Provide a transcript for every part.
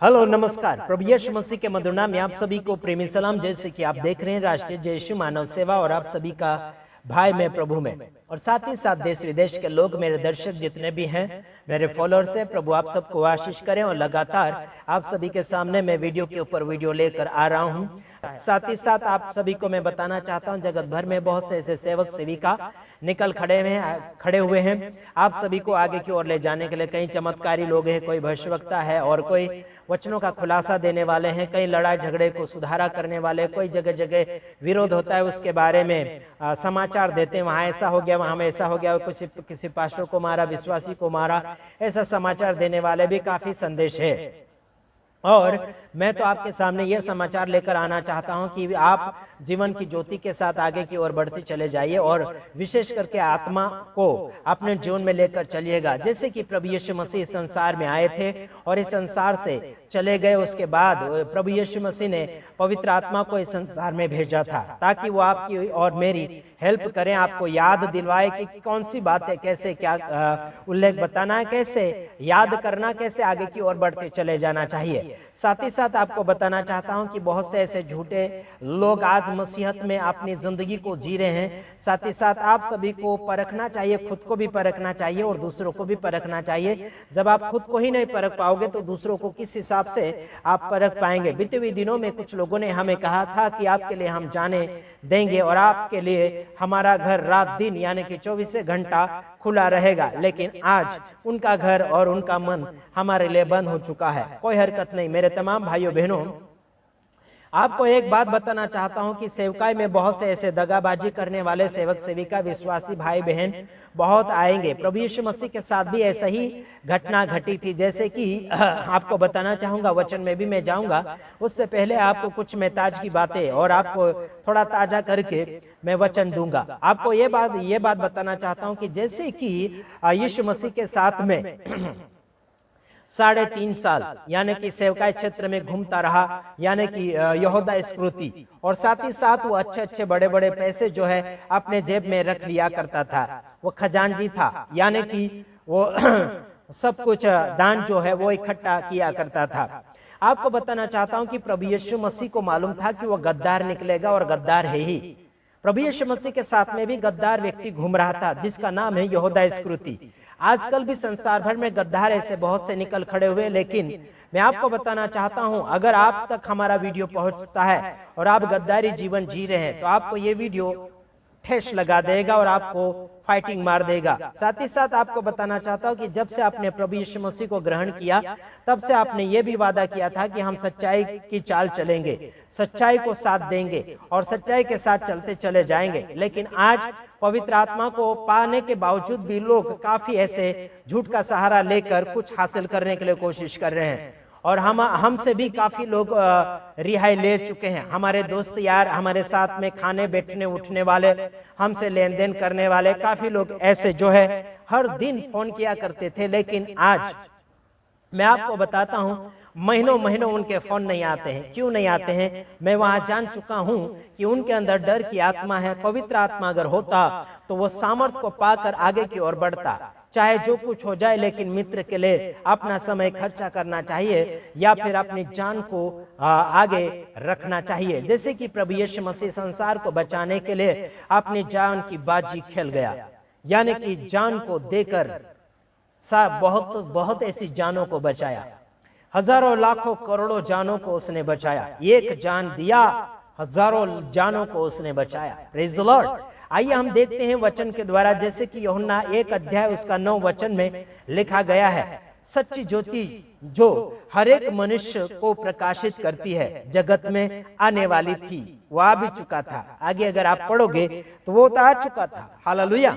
Hello नमस्कार। प्रभु यीशु मसीह के मधुर नाम में आप सभी को प्रेमी सलाम। जैसे कि आप देख रहे हैं राष्ट्रीय जय यीशु मानव सेवा और आप सभी का भाई में प्रभु में, और साथ ही साथ देश विदेश के लोग, मेरे दर्शक जितने भी हैं, मेरे फॉलोअर्स हैं, प्रभु आप सबको आशीष करें। और लगातार आप सभी के सामने मैं वीडियो के ऊपर वीडियो लेकर आ रहा हूँ। साथ ही साथ आप सभी को मैं बताना चाहता हूँ, जगत भर में बहुत से ऐसे सेवक सेविका निकल खड़े हुए हैं आप सभी को आगे की ओर ले जाने के लिए। कई चमत्कारी लोग हैं, कोई भविष्यवक्ता है और कोई वचनों का खुलासा देने वाले हैं, कई लड़ाई झगड़े को सुधारा करने वाले, कोई जगह जगह विरोध होता है उसके बारे में समाचार देते हैं, वहाँ ऐसा हो गया, वहाँ में ऐसा हो गया, कुछ किसी पास्टर को मारा, विश्वासी को मारा, ऐसा समाचार देने वाले भी काफी संदेश है। और मैं तो आपके सामने यह समाचार लेकर आना चाहता हूं कि आप जीवन की ज्योति के साथ आगे की ओर बढ़ते चले जाइए और विशेष करके आत्मा को अपने जीवन में लेकर चलिएगा। जैसे कि प्रभु यीशु मसीह संसार में आए थे और इस संसार से चले गए, उसके बाद प्रभु यीशु मसीह ने पवित्र आत्मा को इस संसार में भेजा था ताकि वो आपकी और मेरी हेल्प करें, आपको याद दिलवाए कि कौन सी बातें कैसे क्या उल्लेख बताना है, कैसे याद करना, कैसे आगे की ओर बढ़ते चले जाना चाहिए। साथ ही साथ आपको बताना चाहता हूं कि बहुत से ऐसे झूठे लोग आज मसीहत में अपनी जिंदगी को जी रहे हैं। साथ ही साथ आप सभी को परखना चाहिए, खुद को भी परखना चाहिए और दूसरों को भी परखना चाहिए। जब आप खुद को ही नहीं परख पाओगे तो दूसरों को किस हिसाब से आप परख पाएंगे। बीते हुए दिनों में कुछ लोगों ने हमें कहा था कि आपके लिए हम जाने देंगे और आपके लिए हमारा घर रात दिन यानी कि 24 घंटा खुला रहेगा, लेकिन आज उनका घर और उनका मन हमारे लिए बंद हो चुका है। कोई हरकत नहीं। मेरे तमाम भाइयों बहनों, आपको एक बात बताना चाहता हूं कि सेवकाई में बहुत से ऐसे दगाबाजी करने वाले सेवक सेविका विश्वासी भाई बहन बहुत आएंगे। प्रभु यीशु मसीह के साथ भी ऐसा ही घटना घटी थी। जैसे कि आपको बताना चाहूंगा, वचन में भी मैं जाऊंगा, उससे पहले आपको कुछ मैं ताज की बातें और आपको थोड़ा ताजा करके मैं वचन दूंगा। आपको ये बात बताना चाहता हूं कि जैसे कि यीशु मसीह के साथ में 3.5 साल यानी कि सेवकाई क्षेत्र में घूमता रहा, यानी कि यहूदा इस्करियोती, और साथ ही साथ वो अच्छे बड़े बड़े पैसे जो है अपने जेब में रख लिया करता था। वो खजांची था, यानी कि वो सब कुछ दान जो है वो इकट्ठा किया करता था। आपको बताना चाहता हूं कि प्रभु यीशु मसीह को मालूम था कि वो गद्दार निकलेगा और गद्दार है ही। प्रभु यीशु मसीह के साथ में भी गद्दार व्यक्ति घूम रहा था जिसका नाम है यहूदा इस्करियोती। आजकल भी संसार भर में गद्दार ऐसे बहुत से निकल खड़े हुए, लेकिन मैं आपको बताना चाहता हूं, अगर आप तक हमारा वीडियो पहुंचता है और आप गद्दारी जीवन जी रहे हैं तो आपको ये वीडियो ठेस लगा देगा और आपको फाइटिंग मार देगा। साथ ही साथ आपको बताना चाहता हूं कि जब से आपने प्रभु यीशु मसीह को ग्रहण किया तब से आपने ये भी वादा किया था कि हम सच्चाई की चाल चलेंगे, सच्चाई को साथ देंगे और सच्चाई के साथ चलते चले जाएंगे। लेकिन आज पवित्र आत्मा को पाने के बावजूद भी लोग काफी ऐसे झूठ का सहारा लेकर कुछ हासिल करने के लिए कोशिश कर रहे हैं, और हमसे भी काफी लोग रिहाई ले चुके हैं। हमारे दोस्त यार, हमारे साथ में खाने बैठने उठने वाले, हमसे लेन देन करने वाले काफी लोग ऐसे जो है हर दिन फोन किया करते थे, लेकिन आज मैं आपको बताता हूं महीनों उनके फोन नहीं आते हैं। क्यों नहीं आते हैं? मैं वहां जान चुका हूं कि उनके अंदर डर की आत्मा है। पवित्र आत्मा अगर होता तो वो सामर्थ को पाकर आगे की ओर बढ़ता, चाहे जो कुछ हो जाए, लेकिन मित्र के लिए अपना समय खर्चा करना चाहिए या फिर अपनी जान को आगे रखना चाहिए। जैसे कि प्रभु यीशु मसीह संसार को बचाने के लिए अपनी जान की बाजी खेल गया, यानी कि जान को देकर बहुत ऐसी जानों को बचाया, हजारों लाखों करोड़ों जानों को उसने बचाया। एक जान दिया, हजारों जानों को उसने बचाया। Praise the Lord. आइए हम देखते हैं वचन के द्वारा, जैसे कि यूहन्ना 1 अध्याय उसका 9 वचन में लिखा गया है, सच्ची ज्योति जो हर एक मनुष्य को प्रकाशित करती है जगत में आने वाली थी, वो आ भी चुका था। आगे अगर आप पढ़ोगे तो वो तो आ चुका था। हालेलुया।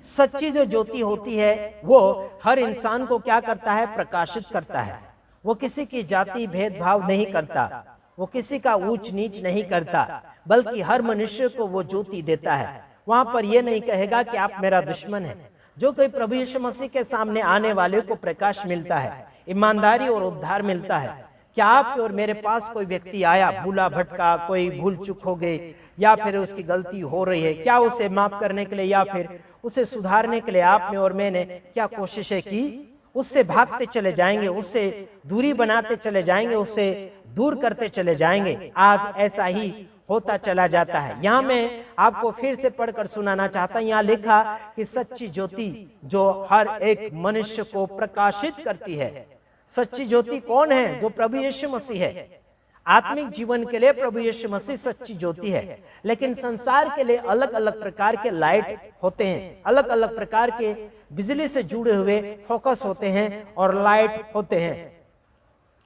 सच्ची जो ज्योति होती है वो हर इंसान को क्या करता है? प्रकाशित करता है। वो किसी की जाति भेदभाव नहीं करता, वो किसी का ऊंच नीच नहीं करता, बल्कि हर मनुष्य को वो ज्योति देता है। वहां पर ये नहीं कहेगा कि आप मेरा दुश्मन है। जो कोई प्रभु यीशु मसीह के सामने आने वाले को प्रकाश मिलता है, ईमानदारी और उद्धार मिलता है। क्या आपके और मेरे पास कोई व्यक्ति आया भूला भटका, कोई भूल चूक हो गई या फिर उसकी गलती हो रही है, क्या उसे माफ करने के लिए या फिर उसे सुधारने के लिए आपने और मैंने क्या कोशिशें की? उससे भागते चले जाएंगे, उससे दूरी बनाते चले जाएंगे, उससे दूर करते चले जाएंगे। आज ऐसा ही होता चला जाता है। यहाँ मैं आपको फिर से पढ़कर सुनाना चाहता हूँ। यहाँ लिखा कि सच्ची ज्योति जो हर एक मनुष्य को प्रकाशित करती है। सच्ची ज्योति कौन है? जो प्रभु यीशु मसीह है। आत्मिक जीवन के लिए प्रभु यीशु मसीह सच्ची ज्योति है। लेकिन संसार के लिए अलग अलग प्रकार के लाइट होते हैं, अलग अलग प्रकार के बिजली से जुड़े हुए फोकस होते हैं और लाइट होते हैं।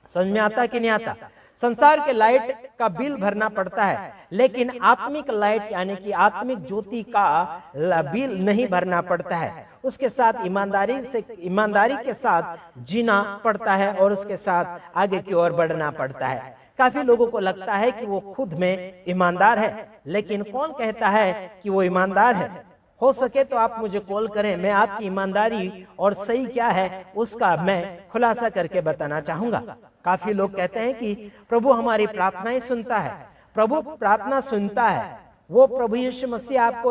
समझ में आता कि नहीं आता? संसार के लाइट का बिल भरना पड़ता है, लेकिन आत्मिक लाइट यानी कि आत्मिक ज्योति का बिल नहीं भरना पड़ता है। उसके साथ ईमानदारी के साथ जीना पड़ता है और उसके साथ आगे की ओर बढ़ना पड़ता है। काफी लोगों को लगता है कि वो खुद में ईमानदार है, लेकिन कौन कहता है कि वो ईमानदार है? हो सके तो आप मुझे कॉल करें, मैं आपकी ईमानदारी और सही क्या है उसका मैं खुलासा करके बताना चाहूंगा। काफी लोग कहते हैं कि प्रभु हमारी प्रार्थनाएं सुनता है। प्रभु प्रार्थना सुनता है। वो प्रभु यीशु मसीह आपको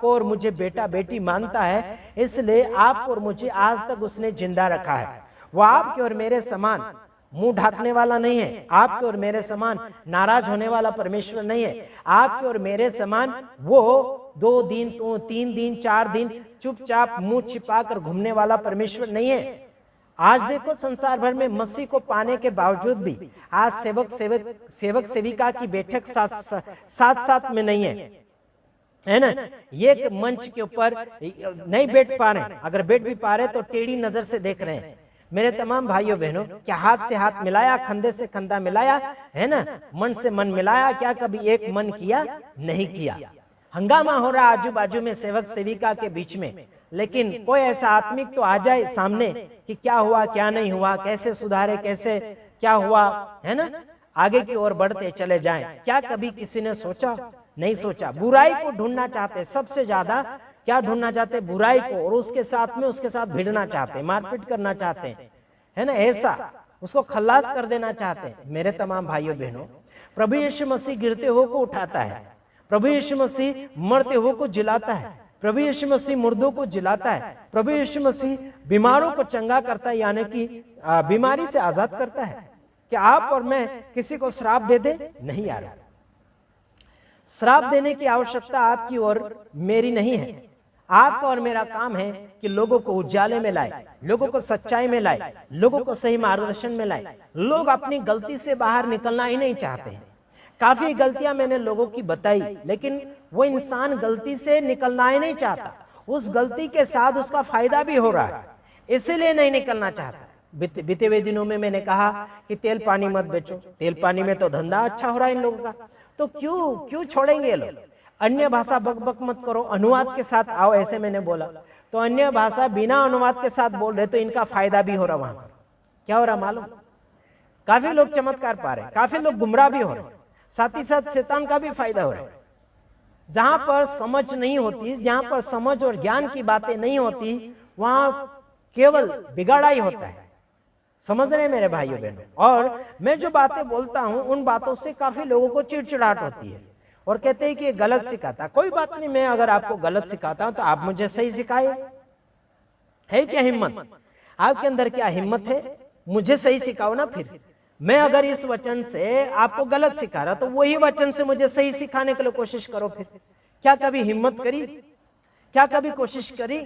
और मुझे बेटा बेटी मानता है, इसलिए आपको और मुझे आज तक उसने जिंदा रखा है। वो आपके और मेरे समान मुंह ढाकने वाला नहीं है। आपके और मेरे समान नाराज होने वाला परमेश्वर नहीं है। आपके और मेरे समान वो 2 दिन तो 3 दिन 4 दिन चुपचाप मुंह छिपाकर घूमने वाला परमेश्वर नहीं है। आज देखो संसार भर में मसीह को पाने के बावजूद भी आज सेवक सेविका की बैठक साथ में नहीं है ना? ये मंच के ऊपर नहीं बैठ पा रहे, अगर बैठ भी पा रहे तो टेढ़ी नजर से देख रहे हैं। मेरे तमाम भाइयों बहनों, क्या हाथ से हाथ मिलाया, कंधे से कंधा मिलाया है ना? मन से मन मिलाया? क्या कभी एक मन किया? नहीं किया। हंगामा हो रहा आजू बाजू में सेवक सेविका के बीच में, लेकिन कोई ऐसा आत्मिक तो आ जाए सामने कि क्या हुआ क्या नहीं हुआ, कैसे सुधारे, कैसे क्या हुआ, है ना? आगे की ओर बढ़ते चले जाएं। क्या कभी किसी ने सोचा? नहीं सोचा। बुराई को ढूंढना चाहते, सबसे ज्यादा क्या ढूंढना चाहते? बुराई को, और उसके साथ भिड़ना चाहते, मारपीट करना चाहते हैं, है ना? ऐसा उसको खल्लास कर देना चाहते हैं। मेरे तमाम भाइयों बहनों, प्रभु यीशु मसीह गिरते हुए को उठाता है। प्रभु यीशु मसीह मरते हुए को जिलाता है। प्रभु यीशु मसीह मुर्दों को जिलाता है। प्रभु यीशु मसीह बीमारों को चंगा करता है, यानी कि बीमारी से आजाद करता है। क्या आप और मैं किसी को श्राप दे दे? नहीं यार, श्राप देने की आवश्यकता आपकी और मेरी नहीं है। आपका और मेरा काम है कि लोगों को उजाले में लाए, लोगों को सच्चाई में लाए, लोगों को सही मार्गदर्शन में लाए। लोग अपनी गलती से बाहर निकलना ही नहीं चाहते हैं। काफी गलतियां मैंने लोगों की बताई, लेकिन वो इंसान गलती से निकलना ही नहीं चाहता। उस गलती के साथ उसका फायदा भी हो रहा है, इसीलिए नहीं निकलना चाहता। बीते हुए दिनों में मैंने कहा कि तेल पानी मत बेचो। तेल पानी में तो धंधा अच्छा हो रहा है इन लोगों का, तो क्यों छोड़ेंगे लोग? अन्य भाषा बक मत करो, अनुवाद के साथ आओ, ऐसे मैंने बोला। तो अन्य भाषा बिना अनुवाद के साथ बोल रहे तो इनका फायदा भी हो रहा। वहां पर क्या हो रहा मालूम? काफी लोग चमत्कार पा रहे, काफी लोग गुमराह भी हो रहे, साथ ही साथ शैतान का भी फायदा हो रहा है। जहां पर समझ नहीं होती, जहां पर समझ और ज्ञान की बातें नहीं होती, वहां केवल बिगाड़ा ही होता है। समझ रहे मेरे भाइयों बहनों? और मैं जो बातें बोलता हूं उन बातों से काफी लोगों को चिड़चिड़ाहट होती है और कहते हैं कि ये गलत सिखाता। कोई बात नहीं, मैं अगर आपको गलत सिखाता हूं तो आप मुझे सही सिखाए। है क्या हिम्मत आपके अंदर? क्या हिम्मत है? मुझे सही सिखाओ ना। फिर मैं अगर इस वचन से आपको गलत सिखा रहा तो वही वचन से मुझे सही सिखाने के लिए कोशिश करो। फिर क्या कभी हिम्मत करी? क्या कभी कोशिश करी?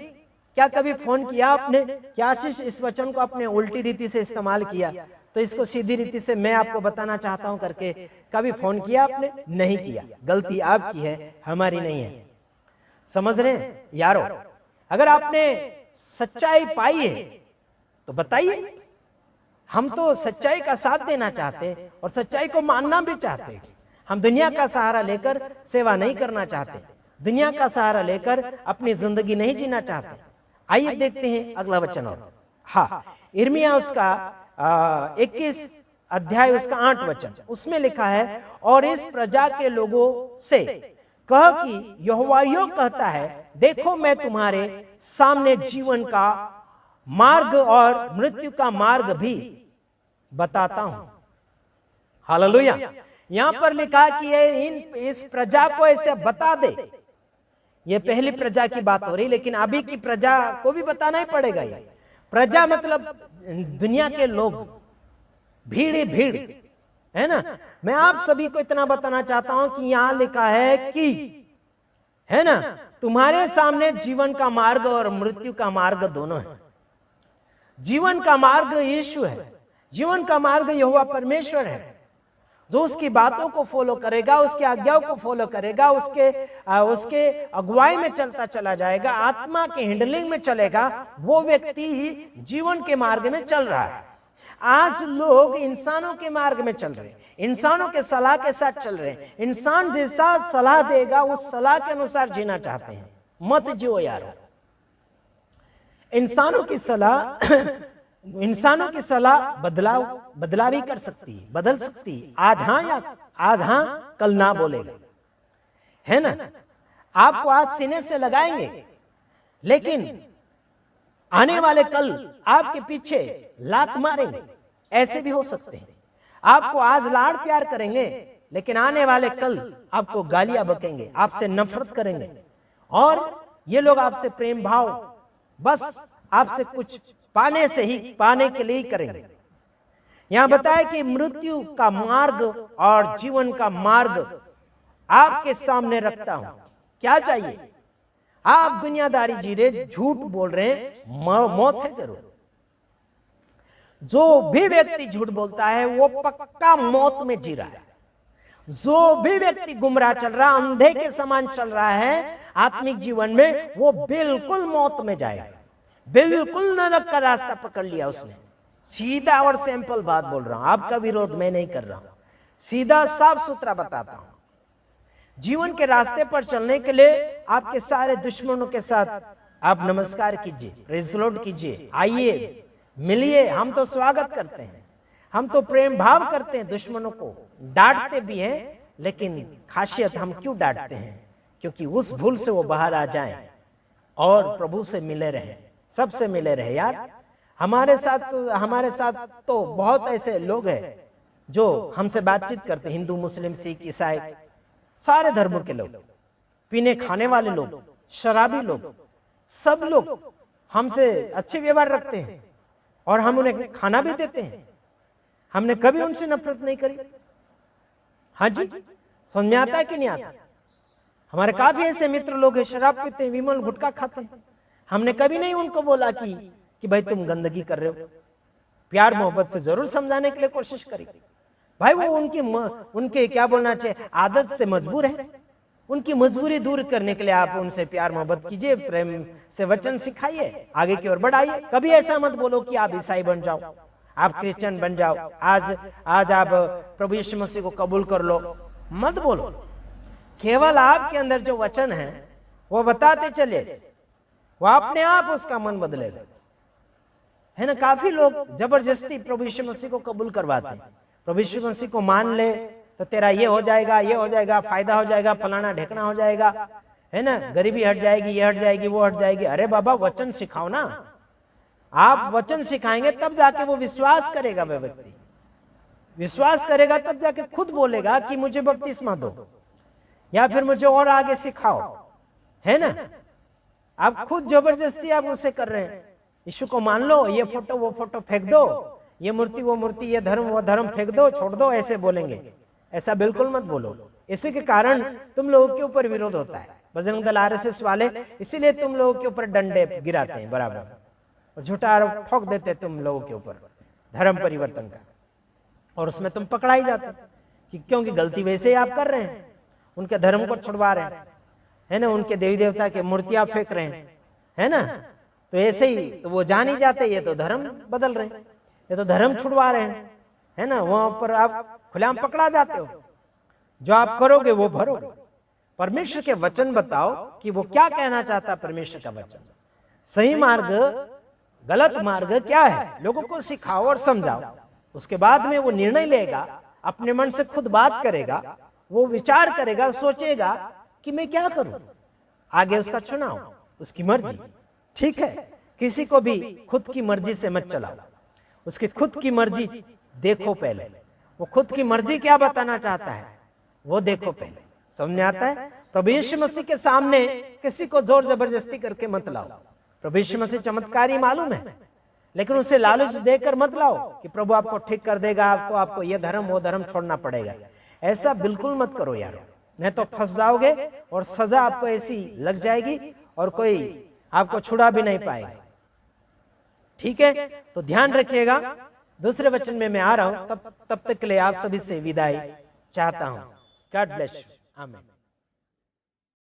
क्या कभी फोन किया आपने? क्या आशीष इस वचन को अपने उल्टी रीति से इस्तेमाल किया, तो इसको सीधी रीति से मैं आपको बताना चाहता हूं करके कभी फोन किया आपने? नहीं किया। गलती आपकी है, हमारी नहीं है। समझ रहे हैं यारो? अगर आपने सच्चाई पाई है तो बताइए। हम तो सच्चाई का साथ देना चाहते हैं और सच्चाई को मानना भी चाहते हैं। हम दुनिया का सहारा लेकर सेवा नहीं करना चाहते, दुनिया का सहारा लेकर अपनी जिंदगी नहीं जीना चाहते। आइए देखते हैं अगला वचन। और हाँ, यिर्मयाह उसका 21 अध्याय उसका 8 वचन, उसमें लिखा है, और इस प्रजा के लोगों से कह कि यहोवा यूं कहता है, देखो मैं तुम्हारे सामने जीवन का मार्ग और मृत्यु का मार्ग भी बताता हूं। हालेलुया। यहां पर लिखा कि इस प्रजा को ऐसे बता दे। ये पहली प्रजा की बात हो रही, लेकिन अभी की प्रजा को भी बताना ही पड़ेगा। ये प्रजा मतलब दुनिया के लोग, भीड़ ही भीड़, है ना। मैं आप सभी को इतना बताना चाहता हूं कि यहां लिखा है कि, है ना, तुम्हारे सामने जीवन का मार्ग और मृत्यु का मार्ग दोनों है। जीवन का मार्ग यीशु है, जीवन का मार्ग यहोवा परमेश्वर है। जो उसकी बातों को फॉलो करेगा, उसकी आज्ञाओं को फॉलो करेगा, उसके अगुवाई में चलता चला जाएगा, आत्मा के हैंडलिंग में चलेगा, वो व्यक्ति ही जीवन के मार्ग में चल रहा है। आज लोग इंसानों के मार्ग में चल रहे हैं, इंसानों के सलाह के साथ चल रहे हैं। इंसान जैसा सलाह देगा उस सलाह के अनुसार जीना चाहते हैं। मत जियो यारो। इंसानों की सलाह बदलावी कर सकती है, बदल सकती है। आज हाँ कल ना बोलेगा, है ना। आपको आज सीने से लगाएंगे, लेकिन आने वाले कल आपके पीछे लात मारेंगे। ऐसे भी हो सकते हैं। आपको आज लाड़ प्यार करेंगे, लेकिन आने वाले कल आपको गालियां बकेंगे, आपसे नफरत करेंगे। और ये लोग आपसे प्रेम भाव बस आपसे कुछ पाने के लिए ही करेंगे। यहां बताया कि मृत्यु का मार्ग और जीवन का मार्ग आपके सामने रखता हूं। क्या चाहिए? आप दुनियादारी जी रहे, झूठ बोल रहे हैं, मौत है जरूर। जो भी व्यक्ति झूठ बोलता है वो पक्का मौत में जी रहा है। जो भी व्यक्ति गुमराह चल रहा, अंधे के समान चल रहा है आत्मिक जीवन में, वो बिल्कुल मौत में जाएगा। बिल्कुल नरक का रास्ता पकड़ लिया उसने। सीधा और सिंपल बात बोल रहा हूं, आपका विरोध मैं नहीं कर रहा हूं, सीधा साफ सुथरा बताता हूं। जीवन के रास्ते पर चलने के लिए आपके सारे दुश्मनों के साथ आप नमस्कार कीजिए, प्रेज़ द लॉर्ड कीजिए, आइए मिलिए। हम तो स्वागत करते हैं, हम तो प्रेम भाव करते हैं। दुश्मनों को डांटते भी हैं, लेकिन खासियत हम क्यों डांटते हैं? क्योंकि उस भूल से वो बाहर आ जाएं और प्रभु से मिले रहे, सबसे मिले रहे। यार हमारे साथ तो बहुत ऐसे लोग हैं जो हमसे बातचीत करते, हिंदू, मुस्लिम, सिख, ईसाई, सारे धर्मों के लोग, पीने खाने वाले लोग, शराबी लोग, सब लोग हमसे अच्छे व्यवहार रखते हैं और हम उन्हें खाना भी देते हैं। हमने कभी उनसे नफरत नहीं करी। हाँ जी, समझ में आता है कि नहीं आता? हमारे काफी ऐसे मित्र लोग हैं, शराब पीते हैं, विमल गुटखा खाते हैं। हमने कभी नहीं उनको बोला कि भाई तुम गंदगी कर रहे हो। प्यार मोहब्बत से जरूर समझाने के लिए कोशिश करी। भाई वो उनके क्या बोलना चाहिए, आदत से मजबूर है। उनकी मजबूरी दूर करने के लिए आप उनसे प्यार मोहब्बत कीजिए, प्रेम से वचन सिखाइए, आगे की ओर बढ़ाइए। कभी ऐसा मत बोलो कि आप ईसाई बन जाओ, आप क्रिश्चियन बन जाओ, आज आप प्रभु यीशु मसीह को कबूल कर लो, मत बोलो। केवल आपके अंदर जो वचन है वो बताते चले, वो अपने आप उसका मन बदलेगा, है ना। काफी लोग जबरदस्ती प्रभु यीशु मसीह को कबूल करवाते हैं। प्रभु यीशु मसीह को मान ले तो तेरा ये हो जाएगा, ये हो जाएगा, फायदा हो जाएगा, फलाना ढेकना हो जाएगा, है ना, गरीबी हट जाएगी, ये हट जाएगी, वो हट जाएगी। अरे बाबा वचन सिखाओ ना। आप वचन सिखाएंगे तब जाके वो विश्वास करेगा। वह व्यक्ति विश्वास करेगा तब जाके खुद बोलेगा कि मुझे बपतिस्मा दो या फिर मुझे और आगे सिखाओ, है ना। आप खुद जबरदस्ती आप उसे कर रहे हैं। यीशु को मान लो, ये फोटो वो फोटो फेंक दो, ये मूर्ति वो मूर्ति, ये धर्म वो धर्म फेंक दो, छोड़ दो, ऐसे बोलेंगे। ऐसा बिल्कुल मत बोलो। इसी के कारण तुम लोगों के ऊपर विरोध होता है। बजरंग दल आरएसएस वाले इसीलिए तुम लोगों के ऊपर डंडे गिराते हैं बराबर, और झूठा आरोप ठोक देते तुम लोगों के ऊपर धर्म परिवर्तन का, और उसमें तुम पकड़ाई जाते कि क्योंकि गलती वैसे ही आप कर रहे हैं, उनके धर्म को छुड़वा रहे हैं, है ना, उनके देवी देवता के मूर्तियां फेंक रहे हैं, है ना। तो ऐसे ही तो वो जान ही जाते ये तो धर्म बदल रहे हैं, ये तो धर्म छुड़वा रहे हैं, है ना। वहां पर आप खुलेआम पकड़ा जाते हो। जो आप करोगे वो भरोगे। परमेश्वर के वचन बताओ कि वो क्या कहना चाहता है। परमेश्वर का वचन, सही मार्ग गलत मार्ग क्या है, लोगों को सिखाओ और समझाओ। उसके बाद में वो निर्णय लेगा, अपने मन से खुद बात करेगा, वो विचार करेगा, सोचेगा कि मैं क्या करूं। आगे उसका चुनाव, उसकी मर्जी, ठीक है। किसी को भी खुद की मर्जी से मत चलाओ, उसकी खुद की मर्जी देखो पहले। वो खुद की मर्जी क्या बताना चाहता है वो देखो पहले। समझ में आता है? प्रभु यीशु मसीह के सामने किसी को जोर जबरदस्ती करके मत लाओ। प्रभु यीशु मसीह चमत्कारी मालूम है, लेकिन उसे लालच देकर मत लाओ कि प्रभु आपको ठीक कर देगा, तो आपको ये धर्म वो धर्म छोड़ना पड़ेगा। ऐसा बिल्कुल मत करो यार, नहीं तो फंस जाओगे और सजा आपको ऐसी लग जाएगी और कोई आपको छुड़ा भी नहीं पाएगा। ठीक है, तो ध्यान रखिएगा। दूसरे वचन में मैं आ रहा हूं, तब तक के लिए आप सभी से विदाई चाहता हूं। God bless you. आमीन।